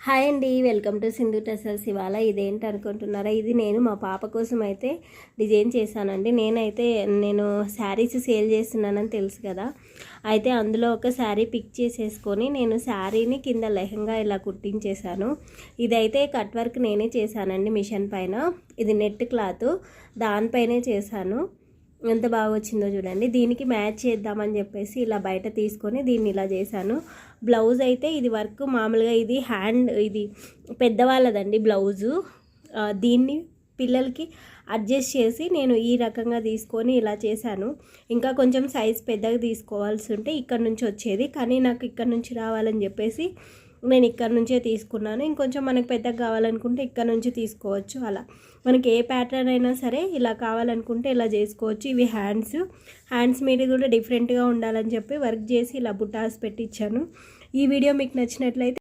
Hi అండి, welcome to Sindhu tassels. ఇవాళ ఇదేంటి అనుకుంటున్నారా? ఇది నేను మా పాప కోసం అయితే డిజైన్ చేశానండి. నేను శారీస్ సేల్ చేస్తున్నానని తెలుసు కదా, అయితే అందులో ఒక శారీ పిక్ చేసేసుకొని నేను శారీని కింద లెహంగా ఇలా కుట్టించేశాను. ఇదైతే కట్ వర్క్ నేనే చేశానండి మిషన్ పైన. ఇది నెట్ క్లాత్, దానిపైనే చేశాను. ఎంత బాగా వచ్చిందో చూడండి. దీనికి మ్యాచ్ చేద్దామని చెప్పేసి ఇలా బయట తీసుకొని దీన్ని ఇలా చేశాను. బ్లౌజ్ అయితే ఇది వర్క్ మామూలుగా ఇది పెద్దవాళ్ళదండి బ్లౌజు. దీన్ని పిల్లలకి అడ్జస్ట్ చేసి నేను ఈ రకంగా తీసుకొని ఇలా చేశాను. ఇంకా కొంచెం సైజ్ పెద్దగా తీసుకోవాల్సి ఉంటే ఇక్కడ నుంచి వచ్చేది, కానీ నాకు ఇక్కడ నుంచి రావాలని చెప్పేసి నేను ఇక్కడ నుంచే తీసుకున్నాను. ఇంకొంచెం మనకు పెద్దగా కావాలనుకుంటే ఇక్కడ నుంచి తీసుకోవచ్చు. అలా మనకి ఏ ప్యాటర్న్ అయినా సరే ఇలా కావాలనుకుంటే ఇలా చేసుకోవచ్చు. ఇవి హ్యాండ్స్ మీద కూడా డిఫరెంట్గా ఉండాలని చెప్పి వర్క్ చేసి ఇలా బుటాస్ పెట్టించాను. ఈ వీడియో మీకు నచ్చినట్లయితే